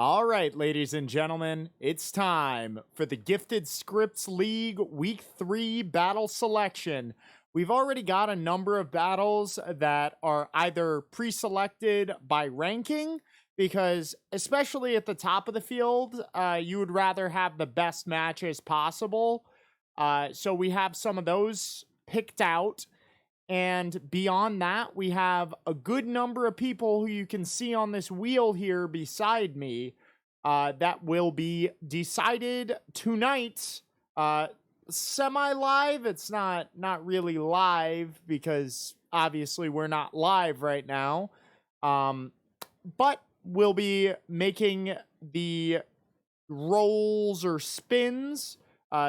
All right, ladies and gentlemen, it's time for the Gifted Scripts League Week 3 battle selection. We've already got a number of battles that are either pre-selected by ranking, because especially at the top of the field, you would rather have the best matches possible. So we have some of those picked out. And beyond that, we have a good number of people who you can see on this wheel here beside me that will be decided tonight. Semi-live. It's not really live because obviously we're not live right now. But we'll be making the rolls or spins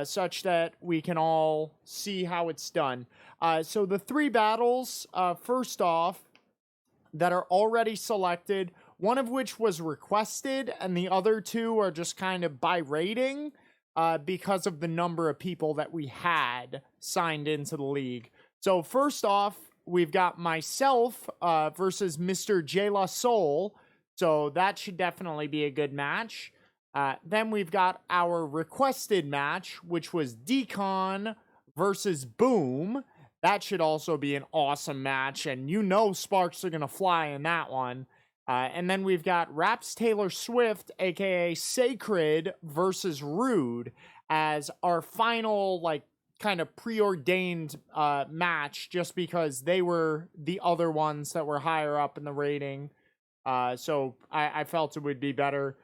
such that we can all see how it's done. So the three battles, first off, that are already selected, one of which was requested, and the other two are just kind of by rating because of the number of people that we had signed into the league. So first off, we've got myself versus Mr. J La Soul, so that should definitely be a good match. Then we've got our requested match, which was Decon versus Boom. That should also be an awesome match, and you know sparks are going to fly in that one. And then we've got Raps Taylor Swift, aka Sacred, versus Rude as our final, like, kind of preordained match, just because they were the other ones that were higher up in the rating. So I felt it would be better.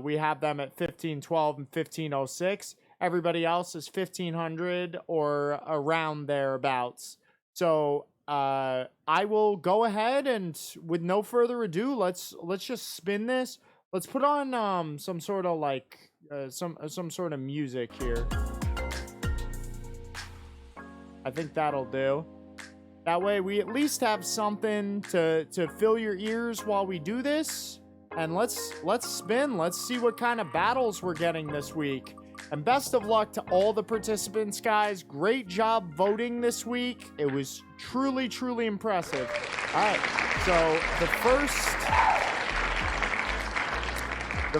We have them at 1512 and 1506. Everybody else is 1500 or around thereabouts. So I will go ahead and, with no further ado, let's just spin this. Let's put on some sort of like some sort of music here. I think that'll do. That way we at least have something to fill your ears while we do this. And let's spin. Let's see what kind of battles we're getting this week. And best of luck to all the participants, guys. Great job voting this week. It was truly, truly impressive. All right, so the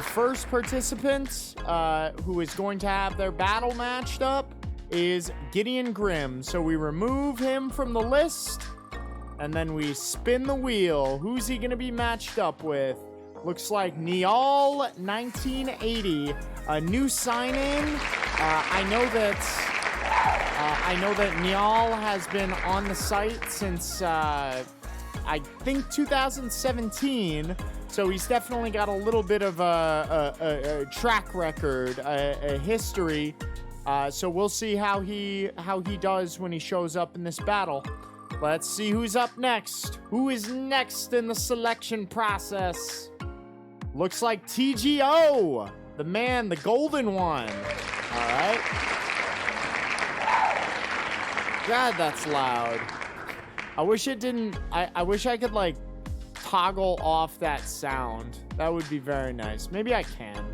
first participant who is going to have their battle matched up is Gideon Grimm. So we remove him from the list, and then we spin the wheel. Who's he going to be matched up with? Looks like Niall 1980, a new sign-in. I know that Niall has been on the site since I think 2017. So he's definitely got a little bit of a track record, a history. So we'll see how he does when he shows up in this battle. Let's see who's up next. Who is next in the selection process? Looks like TGO, the man, the golden one. All right. God, that's loud. I wish it didn't. I wish I could, like, toggle off that sound. That would be very nice. Maybe I can.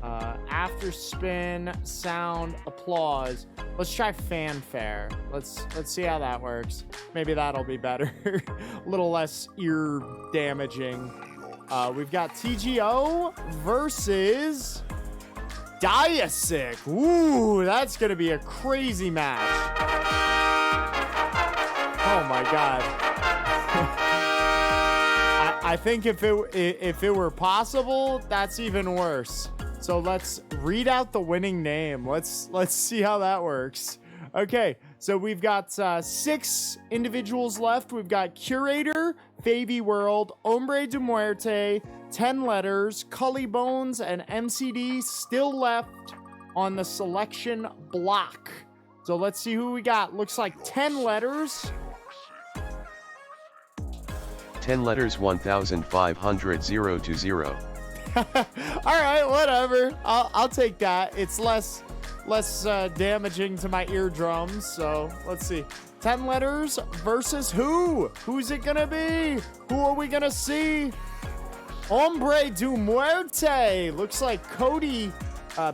After spin, sound, applause. Let's try fanfare. Let's see how that works. Maybe that'll be better. A little less ear damaging. We've got TGO versus Diasic. Ooh, that's going to be a crazy match. Oh my God. I think if it were possible, that's even worse. So let's read out the winning name. Let's see how that works. Okay, so we've got 6 individuals left. We've got Curator, Favy World, Hombre de Muerte, 10 Letters, Cully Bones, and MCD still left on the selection block. So let's see who we got. Looks like 10 Letters. 10 Letters 1500 020. All right, whatever. I'll take that. It's less damaging to my eardrums. So let's see. 10 Letters versus who? Who's it gonna be? Who are we gonna see? Hombre de Muerte. Looks like Cody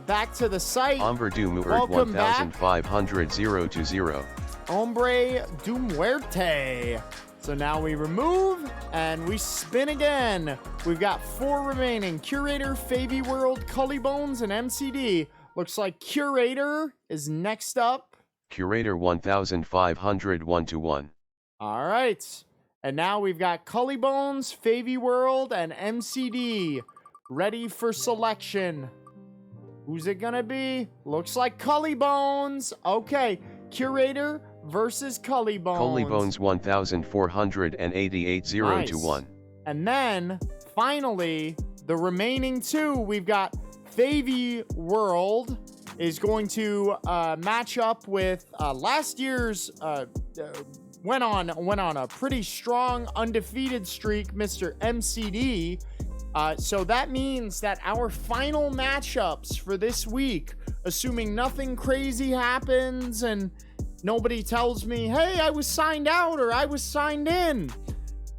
back to the site. Hombre de Muerte Welcome 1500 020. Hombre de Muerte. So now we remove and we spin again. We've got 4 remaining. Curator, Favy World, Cully Bones, and MCD. Looks like Curator is next up. Curator 1500 1-1. All right. And now we've got Cully Bones, Favy World, and MCD ready for selection. Who's it gonna be? Looks like Cully Bones. Okay, Curator versus Cully Bones. Cully Bones 1488 0-1. Nice. And then, finally, the remaining 2, we've got Favy World is going to match up with last year's went on a pretty strong undefeated streak, Mr. MCD. So that means that our final matchups for this week, assuming nothing crazy happens and nobody tells me, hey, I was signed out or I was signed in.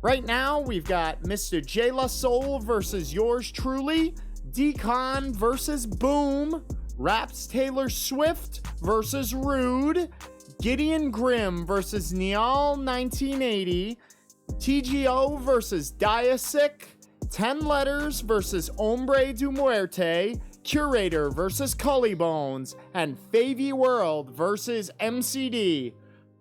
Right now, we've got Mr. J La Soul versus yours truly, Decon versus Boom, Raps Taylor Swift versus Rude, Gideon Grimm versus Niall 1980, TGO versus Diasic, 10 Letters versus Hombre du Muerte, Curator versus Cully Bones, and Favy World versus MCD.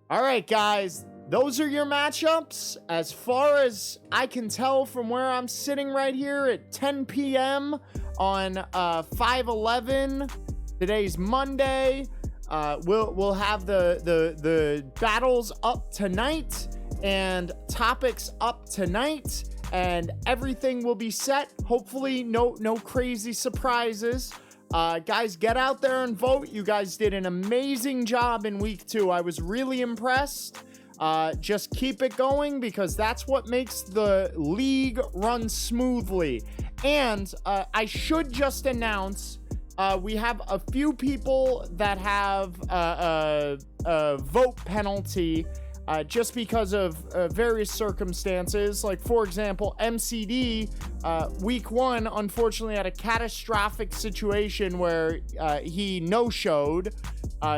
All right, guys, those are your matchups. As far as I can tell from where I'm sitting right here at 10 p.m. on 5/11, today's Monday. We'll have the battles up tonight and topics up tonight, and everything will be set. Hopefully no crazy surprises. Guys, get out there and vote. You guys did an amazing job in week 2. I was really impressed. Just keep it going, because that's what makes the league run smoothly. And I should just announce, we have a few people that have a vote penalty just because of various circumstances. Like, for example, MCD, week 1, unfortunately had a catastrophic situation where he no-showed.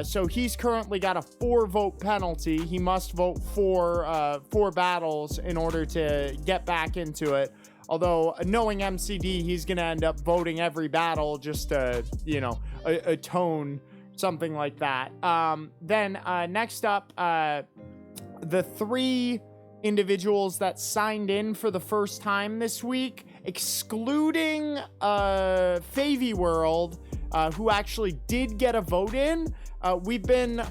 So he's currently got a 4-vote penalty. He must vote 4 battles in order to get back into it. Although, knowing MCD, he's going to end up voting every battle just to, atone, something like that. Then next up, the 3 individuals that signed in for the first time this week, excluding Favy World, who actually did get a vote in. We've been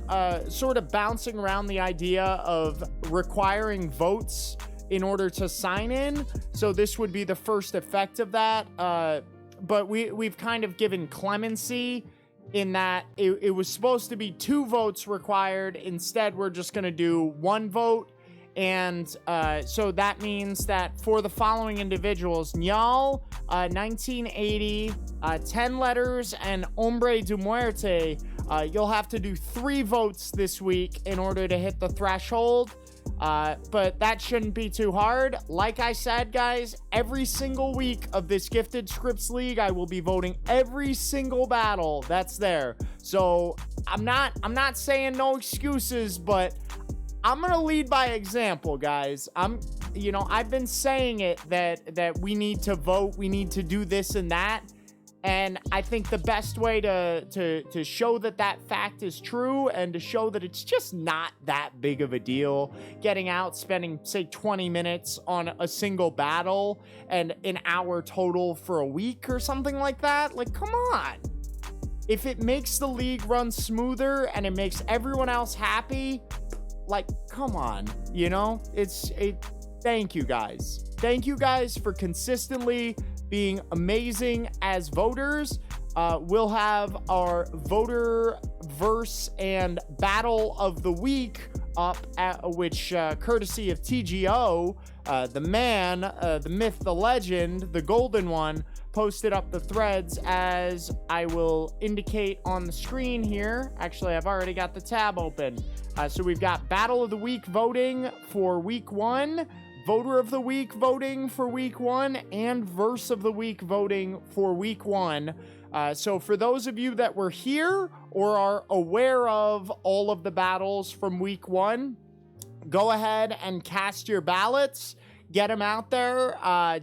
sort of bouncing around the idea of requiring votes in order to sign in, so this would be the first effect of that. But we've kind of given clemency in that it was supposed to be 2 votes required. Instead, we're just going to do 1 vote. And so that means that for the following individuals, Nyal, 1980, 10 Letters, and Hombre du Muerte, you'll have to do 3 votes this week in order to hit the threshold. But that shouldn't be too hard. Like I said, guys, every single week of this Gifted Scripts League, I will be voting every single battle that's there. So I'm not saying no excuses, but I'm gonna lead by example, guys. I've been saying it that we need to vote, we need to do this and that. And I think the best way to show that fact is true, and to show that it's just not that big of a deal, getting out, spending, say, 20 minutes on a single battle and an hour total for a week or something like that. Like, come on. If it makes the league run smoother and it makes everyone else happy, like, come on, thank you guys. Thank you guys for consistently being amazing as voters. We'll have our voter verse and battle of the week up, which courtesy of TGO, the man, the myth, the legend, the golden one, posted up the threads, as I will indicate on the screen here. Actually, I've already got the tab open. So we've got Battle of the Week voting for week 1, Voter of the Week voting for week 1, and Verse of the Week voting for week 1. So for those of you that were here or are aware of all of the battles from week 1, go ahead and cast your ballots. Get them out there.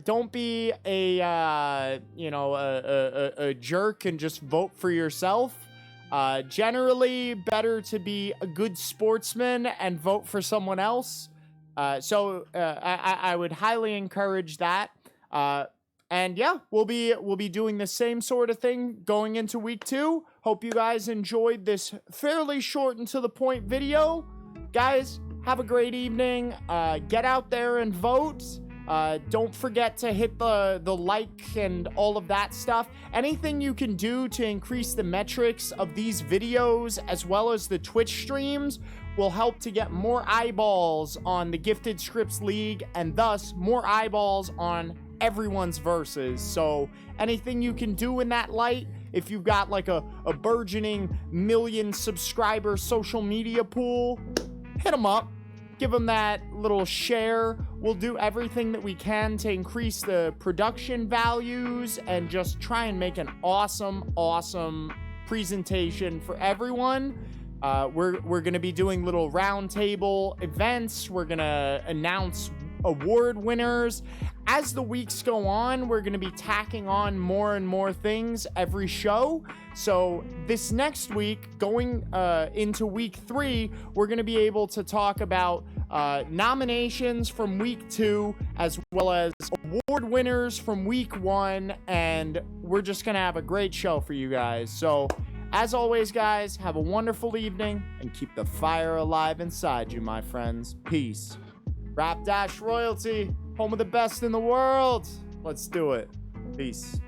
Don't be a jerk and just vote for yourself. Generally, better to be a good sportsman and vote for someone else. So I would highly encourage that. And yeah, we'll be doing the same sort of thing going into week 2. Hope you guys enjoyed this fairly short and to the point video. Guys, have a great evening. Get out there and vote. Don't forget to hit the like and all of that stuff. Anything you can do to increase the metrics of these videos as well as the Twitch streams will help to get more eyeballs on the Gifted Scripts League and thus more eyeballs on everyone's verses. So anything you can do in that light, if you've got like a burgeoning million subscriber social media pool, hit them up. Give them that little share. We'll do everything that we can to increase the production values and just try and make an awesome presentation for everyone. We're going to be doing little roundtable events. We're going to announce award winners. As the weeks go on, we're going to be tacking on more and more things every show. So this next week, going into week 3, we're going to be able to talk about nominations from week 2 as well as award winners from week 1. And we're just going to have a great show for you guys. So as always, guys, have a wonderful evening and keep the fire alive inside you, my friends. Peace. Rap Dash Royalty, home of the best in the world. Let's do it. Peace.